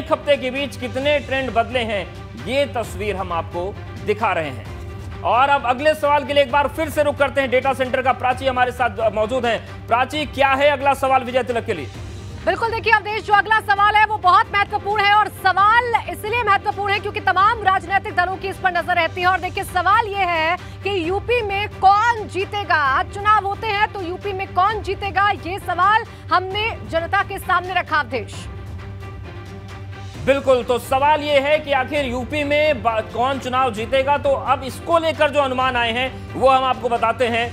एक हफ्ते के बीच कितने ट्रेंड बदले हैं, ये तस्वीर हम आपको दिखा रहे हैं। और अब अगले सवाल के लिए एक बार फिर से रुख करते हैं डेटा सेंटर का। प्राची हमारे साथ मौजूद हैं। प्राची, क्या है अगला सवाल विजय तिलक के लिए? बिल्कुल, देखिए अवधेश, जो अगला सवाल है वो बहुत महत्वपूर्ण है और सवाल इसलिए महत्वपूर्ण है क्योंकि तमाम राजनीतिक दलों की इस पर नजर रहती है। और देखिए सवाल ये है कि यूपी में कौन जीतेगा। चुनाव होते हैं तो यूपी में कौन जीतेगा, ये सवाल हमने जनता के सामने रखा अवधेश। बिल्कुल, तो सवाल यह है कि आखिर यूपी में कौन चुनाव जीतेगा। तो अब इसको लेकर जो अनुमान आए हैं वो हम आपको बताते हैं।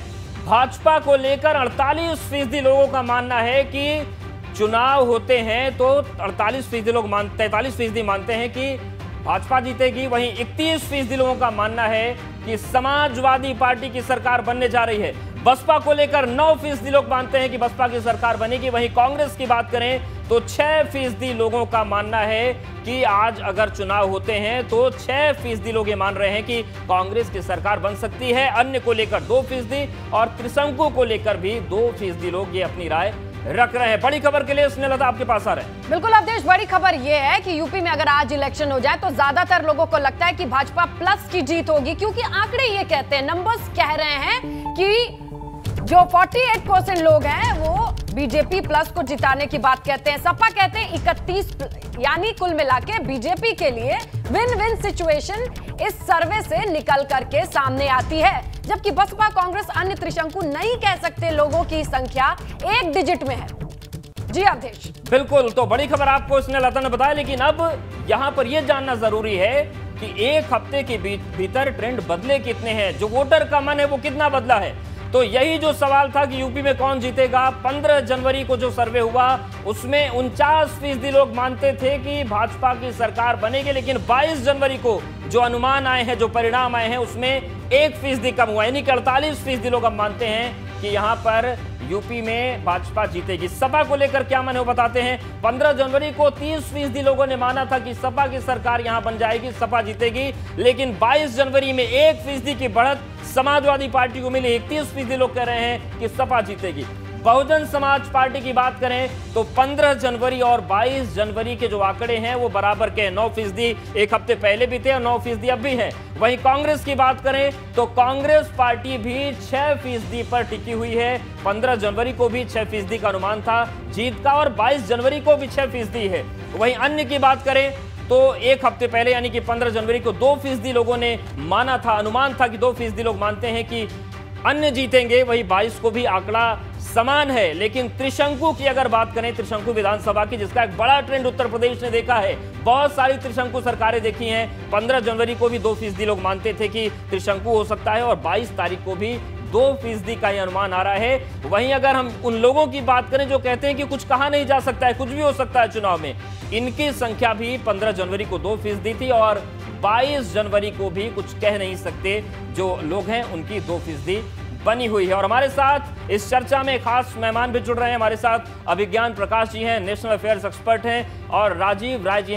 भाजपा को लेकर 48% लोगों का मानना है कि चुनाव होते हैं तो 43% लोग 43% मानते हैं कि भाजपा जीतेगी। वहीं 31% लोगों का मानना है कि समाजवादी पार्टी की सरकार बनने जा रही है। बसपा को लेकर 9% लोग मानते हैं कि बसपा की सरकार बनेगी। वहीं कांग्रेस की बात करें तो 6% लोगों का मानना है कि आज अगर चुनाव होते हैं तो 6% लोग ये मान रहे हैं कि कांग्रेस की सरकार बन सकती है। अन्य को लेकर 2% और त्रिशंकु को लेकर भी 2% लोग ये अपनी राय रख रहे हैं। बड़ी खबर के लिए स्नेहलता आपके पास आ रहे हैं। बिल्कुल अवधेश, बड़ी खबर यह है कि यूपी में अगर आज इलेक्शन हो जाए तो ज्यादातर लोगों को लगता है कि भाजपा प्लस की जीत होगी, क्योंकि आंकड़े ये कहते हैं, नंबर्स कह रहे हैं कि जो 48% लोग हैं वो बीजेपी प्लस को जिताने की बात कहते हैं। सपा कहते हैं 31, यानी कुल मिला के बीजेपी के लिए विन विन सिचुएशन इस सर्वे से निकल करके सामने आती है। जबकि बसपा, कांग्रेस, अन्य त्रिशंकु नहीं कह सकते लोगों की संख्या 1 डिजिट में है। जी अवधेश। बिल्कुल, तो बड़ी खबर आपको स्नेहलता ने बताया, लेकिन अब यहां पर यह जानना जरूरी है कि एक हफ्ते के भीतर ट्रेंड बदले कितने हैं, जो वोटर का मन है वो कितना बदला है। तो यही जो सवाल था कि यूपी में कौन जीतेगा। 15 जनवरी को जो सर्वे हुआ उसमें 49% लोग मानते थे कि भाजपा की सरकार बनेगी, लेकिन 22 जनवरी को जो अनुमान आए हैं, जो परिणाम आए हैं, उसमें 1% कम हुआ, यानी कि 48% लोग अब मानते हैं कि यहां पर यूपी में भाजपा जीतेगी। सपा को लेकर क्या मन है वो बताते हैं। 15 जनवरी को 30% लोगों ने माना था कि सपा की सरकार यहां बन जाएगी, सपा जीतेगी, लेकिन 22 जनवरी में 1% की बढ़त समाजवादी पार्टी को मिली। 31% लोग कह रहे हैं कि सपा जीतेगी। बहुजन समाज पार्टी की बात करें तो 15 जनवरी और 22 जनवरी के जो आंकड़े हैं वो बराबर के 9%, एक हफ्ते पहले भी थे और 9% अब भी है। वहीं कांग्रेस की बात करें तो कांग्रेस पार्टी भी 6% पर टिकी हुई है। 15 जनवरी को भी 6% का अनुमान था जीत का और 22 जनवरी को भी 6% है। वहीं अन्य की बात करें तो एक हफ्ते पहले यानी कि 15 जनवरी को 2% लोगों ने माना था, अनुमान था कि 2% लोग मानते हैं कि अन्य जीतेंगे। वही 22 को भी आंकड़ा समान है। लेकिन त्रिशंकु की अगर बात करें, त्रिशंकु विधानसभा की, जिसका एक बड़ा ट्रेंड उत्तर प्रदेश ने देखा है, बहुत सारी त्रिशंकु सरकारें देखी हैं। 15 जनवरी को भी 2% लोग मानते थे कि त्रिशंकु हो सकता है और 22 तारीख को भी 2% का ही अनुमान आ रहा है। वहीं अगर हम उन लोगों की बात करें जो कहते हैं कि कुछ कहा नहीं जा सकता है, कुछ भी हो सकता है चुनाव में, इनकी संख्या भी 15 जनवरी को 2% थी और 22 जनवरी को भी कुछ कह नहीं सकते जो लोग हैं, उनकी 2% बनी हुई है। और हमारे साथ इस चर्चा में खास मेहमान भी जुड़ रहे हैं। हमारे साथ अभिज्ञान प्रकाश जी हैं, नेशनल अफेयर्स एक्सपर्ट हैं, और राजीव राय जी हैं।